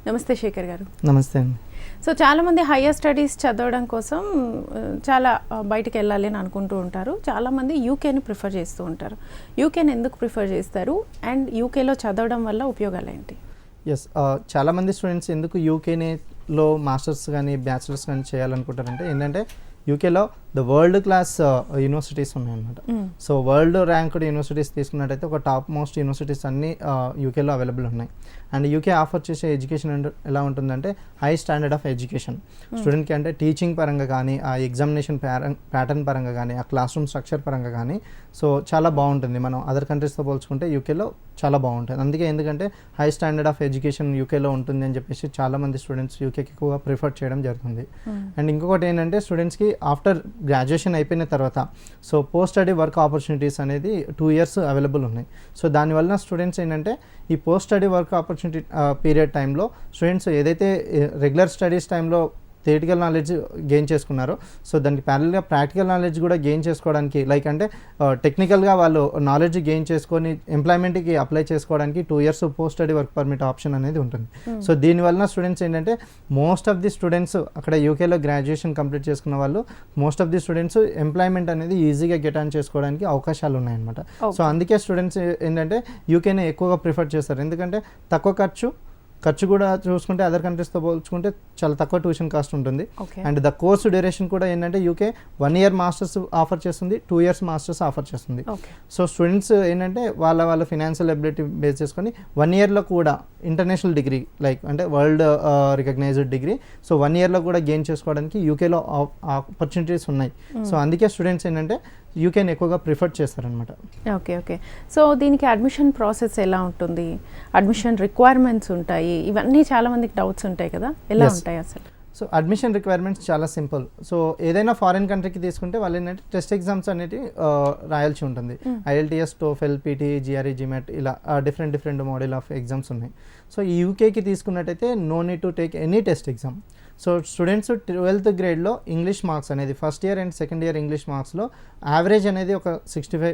నమస్తే శేఖర్ గారు. నమస్తే అండి. సో చాలామంది హయ్యర్ స్టడీస్ చదవడం కోసం చాలా బయటికి వెళ్ళాలి అని అనుకుంటూ ఉంటారు. చాలామంది యూకేని ప్రిఫర్ చేస్తూ ఉంటారు. యూకేని ఎందుకు ప్రిఫర్ చేస్తారు అండ్ యూకేలో చదవడం వల్ల ఉపయోగాలు ఏంటి? ఎస్, చాలామంది స్టూడెంట్స్ ఎందుకు యూకేలో మాస్టర్స్ కానీ బ్యాచిలర్స్ కానీ చేయాలనుకుంటారంటే ఏంటంటే యూకేలో ద వరల్డ్ క్లాస్ యూనివర్సిటీస్ ఉన్నాయన్నమాట. సో వరల్డ్ ర్యాంక్డ్ యూనివర్సిటీస్ తీసుకున్నట్టయితే ఒక టాప్ మోస్ట్ యూనివర్సిటీస్ అన్నీ యూకేలో అవైలబుల్ ఉన్నాయి. అండ్ యూకే ఆఫర్ చేసే ఎడ్యుకేషన్ ఎలా ఉంటుందంటే హై స్టాండర్డ్ ఆఫ్ ఎడ్యుకేషన్ స్టూడెంట్కి. అంటే టీచింగ్ పరంగా కానీ, ఆ ఎగ్జామినేషన్ ప్యాటర్న్ పరంగా కానీ, ఆ క్లాస్ రూమ్ స్ట్రక్చర్ పరంగా కానీ సో చాలా బాగుంటుంది. మనం అదర్ కంట్రీస్తో పోల్చుకుంటే యూకేలో చాలా బాగుంటుంది. అందుకే ఎందుకంటే హై స్టాండర్డ్ ఆఫ్ ఎడ్యుకేషన్ యూకేలో ఉంటుంది అని చెప్పేసి చాలామంది స్టూడెంట్స్ యూకేకి ఎక్కువగా ప్రిఫర్ చేయడం జరుగుతుంది. అండ్ ఇంకొకటి ఏంటంటే స్టూడెంట్స్కి ఆఫ్టర్ గ్రాడ్యుయేషన్ అయిపోయిన తర్వాత so post study work opportunities అనేది 2 years అవైలబుల్ ఉన్నాయి. సో దానివల్ల స్టూడెంట్స్ ఏంటంటే ఈ post study work opportunity period టైంలో స్టూడెంట్స్ ఏదైతే రెగ్యులర్ స్టడీస్ టైంలో థియరిటికల్ నాలెడ్జ్ గెయిన్ చేసుకున్నారో సో దానికి ప్యారల్గా ప్రాక్టికల్ నాలెడ్జ్ కూడా గెయిన్ చేసుకోవడానికి అంటే టెక్నికల్గా వాళ్ళు నాలెడ్జ్ గెయిన్ చేసుకొని ఎంప్లాయ్మెంట్కి అప్లై చేసుకోవడానికి 2 years post study work permit option అనేది ఉంటుంది. సో దీనివల్ల స్టూడెంట్స్ ఏంటంటే మోస్ట్ ఆఫ్ ది స్టూడెంట్స్ అక్కడ యూకేలో గ్రాడ్యుయేషన్ కంప్లీట్ చేసుకున్న వాళ్ళు most of the students employment అనేది ఈజీగా గెట్ ఆన్ చేసుకోవడానికి అవకాశాలు ఉన్నాయన్నమాట. సో అందుకే స్టూడెంట్స్ ఏంటంటే యూకేనే ఎక్కువగా ప్రిఫర్ చేస్తారు. ఎందుకంటే తక్కువ ఖర్చు కూడా చూసుకుంటే అదర్ కంట్రీస్తో పోల్చుకుంటే చాలా తక్కువ ట్యూషన్ కాస్ట్ ఉంటుంది. అండ్ ద కోర్స్ డ్యూరేషన్ కూడా ఏంటంటే యూకే 1 year మాస్టర్స్ ఆఫర్ చేస్తుంది, 2 years మాస్టర్స్ ఆఫర్ చేస్తుంది. సో స్టూడెంట్స్ ఏంటంటే వాళ్ళ ఫినాన్షియల్ ఎబిలిటీ బేస్ చేసుకొని 1 yearలో కూడా ఇంటర్నేషనల్ డిగ్రీ అంటే వరల్డ్ రికగ్నైజ్డ్ డిగ్రీ సో 1 yearలో కూడా గెయిన్ చేసుకోవడానికి యూకేలో ఆపర్చునిటీస్ ఉన్నాయి. సో అందుకే స్టూడెంట్స్ ఏంటంటే యూకేని ఎక్కువగా ప్రిఫర్ చేస్తారనమాట. ఓకే. సో దీనికి అడ్మిషన్ ప్రాసెస్ ఎలా ఉంటుంది? అడ్మిషన్ రిక్వైర్మెంట్స్ ఉంటాయి, ఇవన్నీ చాలా మందికి డౌట్స్ ఉంటాయి కదా, ఎలా ఉంటాయి అసలు? సో అడ్మిషన్ రిక్వైర్మెంట్స్ చాలా సింపుల్. సో ఏదైనా ఫారిన్ కంట్రీకి తీసుకుంటే వాళ్ళు ఏంటంటే టెస్ట్ ఎగ్జామ్స్ అనేవి రాయాల్సి ఉంటుంది. IELTS, TOEFL, PT, GRE, GMAT ఇలా డిఫరెంట్ మోడల్ ఆఫ్ ఎగ్జామ్స్ ఉన్నాయి. సో ఈ యూకేకి తీసుకున్నట్టయితే no need to take any test exam. So students 12th grade English marks అనేది first year and second year English మార్క్స్లో యావరేజ్ అనేది ఒక 65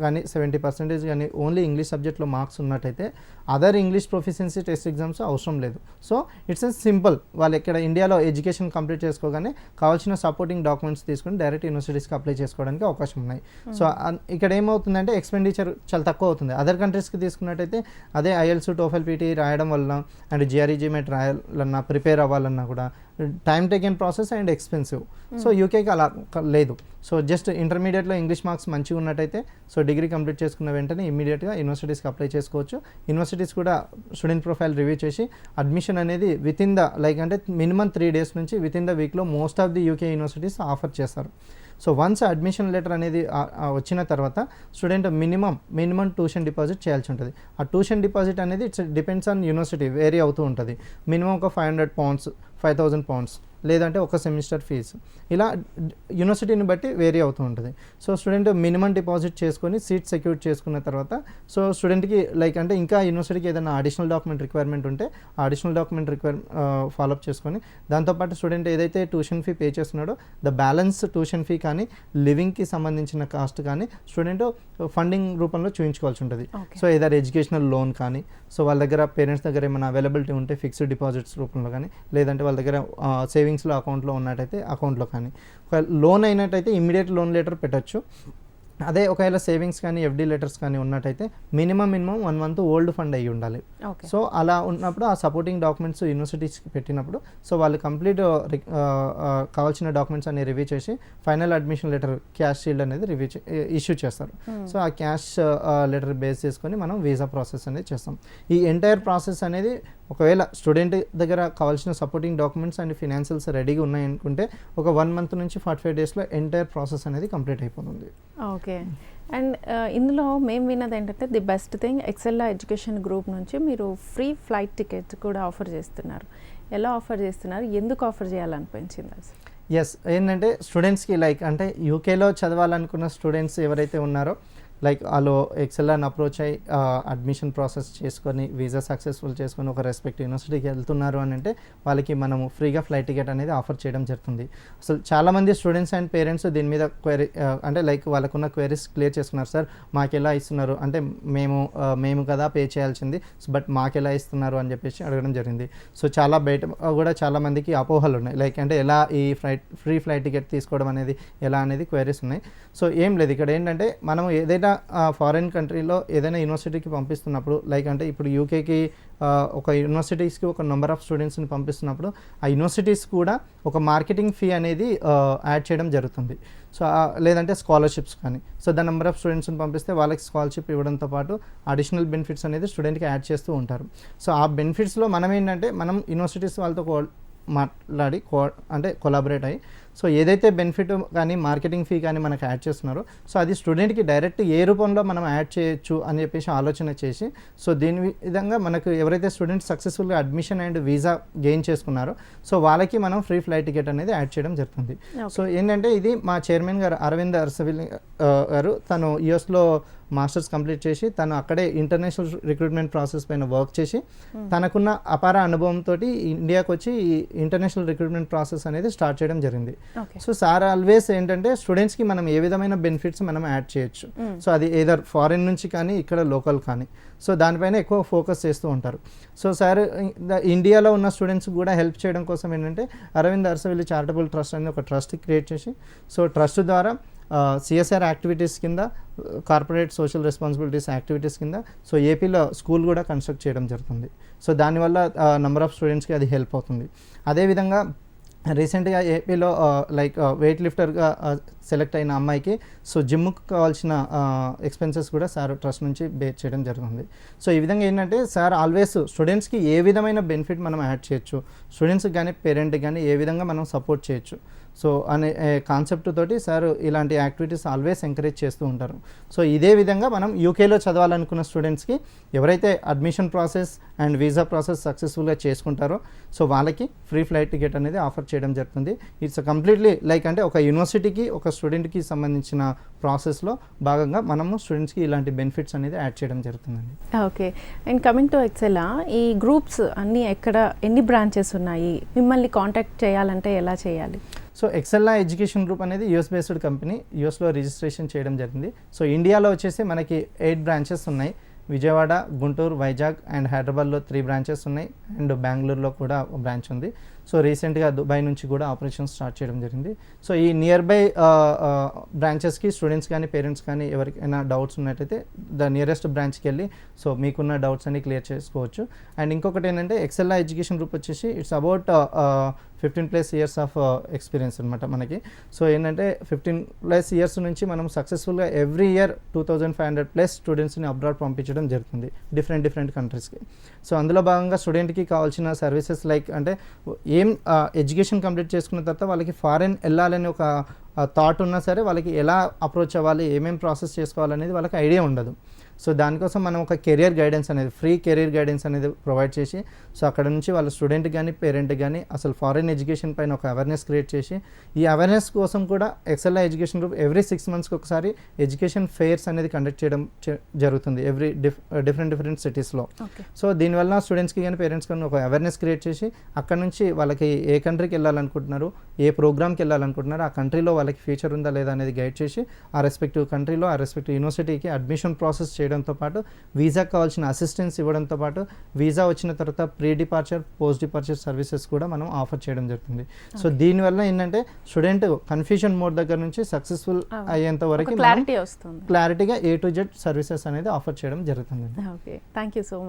కానీ 70% కానీ ఓన్లీ ఇంగ్లీష్ సబ్జెక్ట్లో మార్క్స్ ఉన్నట్టయితే other English proficiency test exams అవసరం లేదు. So it's simple. వాళ్ళు ఇక్కడ ఇండియాలో ఎడ్యుకేషన్ కంప్లీట్ చేసుకోగానే కావాల్సిన సపోర్టింగ్ డాక్యుమెంట్స్ తీసుకుని డైరెక్ట్ యూనివర్సిటీస్కి అప్లై చేసుకోవడానికి అవకాశం ఉన్నాయి. సో ఇక్కడ ఏమవుతుందంటే ఎక్స్పెండిచర్ చాలా తక్కువ అవుతుంది. అదర్ కంట్రీస్కి తీసుకున్నట్టయితే అదే IELTS, TOEFL, PT రాయడం వల్ల అండ్ GRE, GMAT రాయాలన్నా ప్రిపేర్ అవ్వాలన్నా కూడా time taken process and expensive. So యూకేకి అలా లేదు. సో జస్ట్ ఇంటర్మీడియట్లో ఇంగ్లీష్ మార్క్స్ మంచిగా ఉన్నట్టయితే సో డిగ్రీ కంప్లీట్ చేసుకున్న వెంటనే ఇమీడియట్గా యూనివర్సిటీస్కి అప్లై చేసుకోవచ్చు. యూనివర్సిటీస్ కూడా స్టూడెంట్ ప్రొఫైల్ రివ్యూ చేసి అడ్మిషన్ అనేది విత్ ఇన్ ద అంటే మినిమం 3 days నుంచి విత్ ఇన్ ద వీక్లో most of the UK universities offer చేస్తారు. సో వన్స్ అడ్మిషన్ లెటర్ అనేది వచ్చిన తర్వాత స్టూడెంట్ మినిమం ట్యూషన్ డిపాజిట్ చేయాల్సి ఉంటుంది. ఆ ట్యూషన్ డిపాజిట్ అనేది it's depends on university, vary అవుతూ ఉంటుంది. మినిమం ఒక £500, £5,000 లేదంటే ఒక సెమిస్టర్ ఫీజు ఇలా యూనివర్సిటీని బట్టి వేరీ అవుతూ ఉంటుంది. సో స్టూడెంట్ మినిమం డిపాజిట్ చేసుకొని సీట్ సెక్యూర్ చేసుకున్న తర్వాత సో స్టూడెంట్కి అంటే ఇంకా యూనివర్సిటీకి ఏదైనా అడిషనల్ డాక్యుమెంట్ రిక్వైర్మెంట్ ఉంటే ఆ అడిషనల్ డాక్యుమెంట్ ఫాలోఅప్ చేసుకొని దాంతోపాటు స్టూడెంట్ ఏదైతే ట్యూషన్ ఫీ పే చేస్తున్నాడో ద బ్యాలెన్స్ ట్యూషన్ ఫీ కానీ లివింగ్కి సంబంధించిన కాస్ట్ కానీ స్టూడెంట్ ఫండింగ్ రూపంలో చూపించుకోవాల్సి ఉంటుంది. సో ఏదైనా ఎడ్యుకేషనల్ లోన్ కానీ సో వాళ్ళ దగ్గర పేరెంట్స్ దగ్గర ఏమైనా అవైలబిలిటీ ఉంటే ఫిక్స్డ్ డిపాజిట్స్ రూపంలో కానీ లేదంటే వాళ్ళ దగ్గర సేవింగ్స్లో అకౌంట్లో ఉన్నట్టయితే అకౌంట్లో కానీ ఒక లోన్ అయినట్టయితే ఇమ్మీడియట్ లోన్ లెటర్ పెట్టచ్చు. అదే ఒకవేళ సేవింగ్స్ కానీ FD లెటర్స్ కానీ ఉన్నట్టయితే మినిమం 1 month ఓల్డ్ ఫండ్ అయ్యి ఉండాలి. సో అలా ఉన్నప్పుడు ఆ సపోర్టింగ్ డాక్యుమెంట్స్ యూనివర్సిటీస్కి పెట్టినప్పుడు సో వాళ్ళు కంప్లీట్ కావాల్సిన డాక్యుమెంట్స్ అన్ని రివ్యూ చేసి final admission letter cash shield అనేది ఇష్యూ చేస్తారు. సో ఆ క్యాష్ లెటర్ బేస్ చేసుకొని మనం వీసా ప్రాసెస్ అనేది చేస్తాం. ఈ ఎంటైర్ ప్రాసెస్ అనేది ఒకవేళ స్టూడెంట్ దగ్గర కావాల్సిన సపోర్టింగ్ డాక్యుమెంట్స్ అండ్ ఫినాన్షియల్స్ రెడీగా ఉన్నాయనుకుంటే ఒక 1 month నుంచి 45 daysలో ఎంటైర్ ప్రాసెస్ అనేది కంప్లీట్ అయిపోతుంది. ఓకే. అండ్ ఇందులో మేము విన్నది ఏంటంటే the best thing Excella education group నుంచి మీరు ఫ్రీ ఫ్లైట్ టికెట్స్ కూడా ఆఫర్ చేస్తున్నారు. ఎలా ఆఫర్ చేస్తున్నారు, ఎందుకు ఆఫర్ చేయాలనిపించింది అసలు? ఎస్, ఏంటంటే స్టూడెంట్స్కి అంటే యూకేలో చదవాలనుకున్న స్టూడెంట్స్ ఎవరైతే ఉన్నారో లైక్ వాళ్ళు ఎక్సెల్ఆర్ని అప్రోచ్ అయ్యి అడ్మిషన్ ప్రాసెస్ చేసుకొని వీసా సక్సెస్ఫుల్ చేసుకొని ఒక రెస్పెక్ట్ యూనివర్సిటీకి వెళ్తున్నారు అని అంటే వాళ్ళకి మనము ఫ్రీగా ఫ్లైట్ టికెట్ అనేది ఆఫర్ చేయడం జరుగుతుంది. అసలు చాలామంది స్టూడెంట్స్ అండ్ పేరెంట్స్ దీని మీద క్వైరీ అంటే లైక్ వాళ్ళకున్న క్వైరీస్ క్లియర్ చేసుకున్నారు. సార్ మాకు ఎలా ఇస్తున్నారు అంటే మేము కదా పే చేయాల్సింది, బట్ మాకు ఎలా ఇస్తున్నారు అని చెప్పేసి అడగడం జరిగింది. సో చాలా బయట కూడా చాలా మందికి అపోహలు ఉన్నాయి, లైక్ అంటే ఎలా ఈ ఫ్రీ ఫ్లైట్ టికెట్ తీసుకోవడం అనేది ఎలా అనేది క్వైరీస్ ఉన్నాయి. సో ఏం లేదు, ఇక్కడ ఏంటంటే మనం ఏదైనా ఫారిన్ కంట్రీలో ఏదైనా యూనివర్సిటీకి పంపిస్తున్నప్పుడు, లైక్ అంటే ఇప్పుడు యూకేకి ఒక యూనివర్సిటీస్కి ఒక నెంబర్ ఆఫ్ స్టూడెంట్స్ని పంపిస్తున్నప్పుడు ఆ యూనివర్సిటీస్ కూడా ఒక మార్కెటింగ్ ఫీ అనేది యాడ్ చేయడం జరుగుతుంది. సో లేదంటే స్కాలర్షిప్స్ కానీ, సో ద నెంబర్ ఆఫ్ స్టూడెంట్స్ని పంపిస్తే వాళ్ళకి స్కాలర్షిప్ ఇవ్వడంతో పాటు అడిషనల్ బెనిఫిట్స్ అనేది స్టూడెంట్కి యాడ్ చేస్తూ ఉంటారు. సో ఆ బెనిఫిట్స్లో మనం ఏంటంటే మనం యూనివర్సిటీస్ వాళ్ళతో మాట్లాడి అంటే కొలాబరేట్ అయ్యి సో ఏదైతే బెనిఫిట్ కానీ మార్కెటింగ్ ఫీ కానీ మనకు యాడ్ చేస్తున్నారో సో అది స్టూడెంట్కి డైరెక్ట్ ఏ రూపంలో మనం యాడ్ చేయొచ్చు అని చెప్పేసి ఆలోచన చేసి సో దీని విధంగా మనకు ఎవరైతే స్టూడెంట్స్ సక్సెస్ఫుల్గా అడ్మిషన్ అండ్ వీసా గెయిన్ చేసుకున్నారో సో వాళ్ళకి మనం ఫ్రీ ఫ్లైట్ టికెట్ అనేది యాడ్ చేయడం జరుగుతుంది. సో ఏంటంటే ఇది మా చైర్మన్ గారు అరవింద్ అర్సవిల్ గారు తను యూఎస్లో మాస్టర్స్ కంప్లీట్ చేసి తను అక్కడే ఇంటర్నేషనల్ రిక్రూట్మెంట్ ప్రాసెస్ పైన వర్క్ చేసి తనకున్న అపార అనుభవంతో ఇండియాకి వచ్చి ఈ ఇంటర్నేషనల్ రిక్రూట్మెంట్ ప్రాసెస్ అనేది స్టార్ట్ చేయడం జరిగింది. సో సార్ ఆల్వేస్ ఏంటంటే స్టూడెంట్స్కి మనం ఏ విధమైన బెనిఫిట్స్ మనం యాడ్ చేయొచ్చు, సో అది ఏదర్ ఫారిన్ నుంచి కానీ ఇక్కడ లోకల్ కానీ, సో దానిపైన ఎక్కువ ఫోకస్ చేస్తూ ఉంటారు. సో సార్ ఇండియాలో ఉన్న స్టూడెంట్స్ కూడా హెల్ప్ చేయడం కోసం ఏంటంటే అరవింద్ అర్సవిల్లి చారిటబుల్ ట్రస్ట్ అనేది ఒక ట్రస్ట్ క్రియేట్ చేసి సో ట్రస్ట్ ద్వారా సిఎస్ఆర్ యాక్టివిటీస్ కింద కార్పొరేట్ సోషల్ రెస్పాన్సిబిలిటీస్ యాక్టివిటీస్ కింద సో ఏపీలో స్కూల్ కూడా కన్స్ట్రక్ట్ చేయడం జరుగుతుంది. సో దానివల్ల నెంబర్ ఆఫ్ స్టూడెంట్స్కి అది హెల్ప్ అవుతుంది. అదేవిధంగా రీసెంట్గా ఏపీలో లైక్ వెయిట్ లిఫ్టర్గా సెలెక్ట్ అయిన అమ్మాయికి సో జిమ్కి కావాల్సిన ఎక్స్పెన్సెస్ కూడా సార్ ట్రస్ట్ నుంచి బేర్ చేయడం జరుగుతుంది. సో ఈ విధంగా ఏంటంటే సార్ ఆల్వేస్ స్టూడెంట్స్కి ఏ విధమైన బెనిఫిట్ మనం యాడ్ చేయొచ్చు, స్టూడెంట్స్కి కానీ పేరెంట్కి కానీ ఏ విధంగా మనం సపోర్ట్ చేయొచ్చు సో అనే కాన్సెప్ట్ తోటి సార్ ఇలాంటి యాక్టివిటీస్ ఆల్వేస్ ఎంకరేజ్ చేస్తూ ఉంటారు. సో ఇదే విధంగా మనం యూకేలో చదవాలనుకున్న స్టూడెంట్స్కి ఎవరైతే admission process and visa process సక్సెస్ఫుల్గా చేసుకుంటారో సో వాళ్ళకి ఫ్రీ ఫ్లైట్ టికెట్ అనేది ఆఫర్ చేయడం జరుగుతుంది. ఇట్స్ కంప్లీట్లీ లైక్ అంటే ఒక యూనివర్సిటీకి ఒక స్టూడెంట్కి సంబంధించిన ప్రాసెస్లో భాగంగా మనము స్టూడెంట్స్కి ఇలాంటి బెనిఫిట్స్ అనేది యాడ్ చేయడం జరుగుతుందండి. Okay, and coming to Excel, ఈ గ్రూప్స్ అన్నీ ఎన్ని బ్రాంచెస్ ఉన్నాయి, మిమ్మల్ని కాంటాక్ట్ చేయాలంటే ఎలా చేయాలి? సో ఎక్సెల్లా ఎడ్యుకేషన్ గ్రూప్ అనేది యూఎస్ బేస్డ్ కంపెనీ, యూఎస్లో రిజిస్ట్రేషన్ చేయడం జరిగింది. సో ఇండియాలో వచ్చేసి మనకి 8 బ్రాంచెస్ ఉన్నాయి. విజయవాడ, గుంటూరు, వైజాగ్ అండ్ హైదరాబాద్లో 3 బ్రాంచెస్ ఉన్నాయి అండ్ బెంగళూరులో కూడా ఒక బ్రాంచ్ ఉంది. సో రీసెంట్గా దుబాయ్ నుంచి కూడా ఆపరేషన్ స్టార్ట్ చేయడం జరిగింది. సో ఈ నియర్ బై బ్రాంచెస్కి స్టూడెంట్స్ కానీ పేరెంట్స్ కానీ ఎవరికైనా డౌట్స్ ఉన్నట్టయితే ద నియరెస్ట్ బ్రాంచ్కి వెళ్ళి సో మీకున్న డౌట్స్ అన్ని క్లియర్ చేసుకోవచ్చు. అండ్ ఇంకొకటి ఏంటంటే ఎక్సెల్లా ఎడ్యుకేషన్ గ్రూప్ వచ్చేసి it's about 15+ years of experience అనమాట మనకి. సో ఏంటంటే 15+ years నుంచి మనం సక్సెస్ఫుల్గా ఎవ్రీ ఇయర్ 2500+ స్టూడెంట్స్ని అబ్రాడ్ పంపించడం జరుగుతుంది డిఫరెంట్ కంట్రీస్కి. సో అందులో భాగంగా స్టూడెంట్కి కావాల్సిన సర్వీసెస్ లైక్ అంటే ఏం ఎడ్యుకేషన్ కంప్లీట్ చేసుకున్న తర్వాత వాళ్ళకి ఫారెన్ వెళ్ళాలని ఒక థాట్ ఉన్నా సరే వాళ్ళకి ఎలా అప్రోచ్ అవ్వాలి, ఏమేమి ప్రాసెస్ చేసుకోవాలనేది వాళ్ళకి ఐడియా ఉండదు. సో దానికోసం మనం ఒక కెరియర్ గైడెన్స్ అనేది ఫ్రీ కెరియర్ గైడెన్స్ అనేది ప్రొవైడ్ చేసి సో అక్కడ నుంచి వాళ్ళ స్టూడెంట్ కానీ పేరెంట్ కానీ అసలు ఫారెన్ ఎడ్యుకేషన్ పైన ఒక అవేర్నెస్ క్రియేట్ చేసి ఈ అవేర్నెస్ కోసం కూడా ఎక్సెల్లా ఎడ్యుకేషన్ గ్రూప్ ఎవ్రీ 6 monthsకి ఒకసారి ఎడ్యుకేషన్ ఫెయిర్స్ అనేది కండక్ట్ చేయడం జరుగుతుంది ఎవ్రీ డిఫరెంట్ సిటీస్లో. సో దీనివల్ల స్టూడెంట్స్కి కానీ పేరెంట్స్ కానీ ఒక అవేర్నెస్ క్రియేట్ చేసి అక్కడ నుంచి వాళ్ళకి ఏ కంట్రీకి వెళ్ళాలనుకుంటున్నారు, ఏ ప్రోగ్రామ్కి వెళ్ళాలనుకుంటున్నారు, ఆ కంట్రీలో వాళ్ళకి ఫ్యూచర్ ఉందా లేదా అనేది గైడ్ చేసి ఆ రెస్పెక్టివ్ కంట్రీలో ఆ రెస్పెక్టివ్ యూనివర్సిటీకి అడ్మిషన్ ప్రాసెస్ చేయడంతో పాటు వీసాకి కావాల్సిన అసిస్టెన్స్ ఇవ్వడంతో పాటు వీసా వచ్చిన తర్వాత pre departure post departure services కూడా మనం ఆఫర్ చేయడం జరుగుతుంది. సో దీనివల్ల ఏంటంటే స్టూడెంట్ కన్ఫ్యూజన్ మోడ్ దగ్గర నుంచి సక్సెస్ఫుల్ అయ్యేంత వరకు క్లారిటీ వస్తుంది, క్లారిటీగా A to Z సర్వీసెస్ అనేది ఆఫర్ చేయడం జరుగుతుంది. Okay, thank you so much.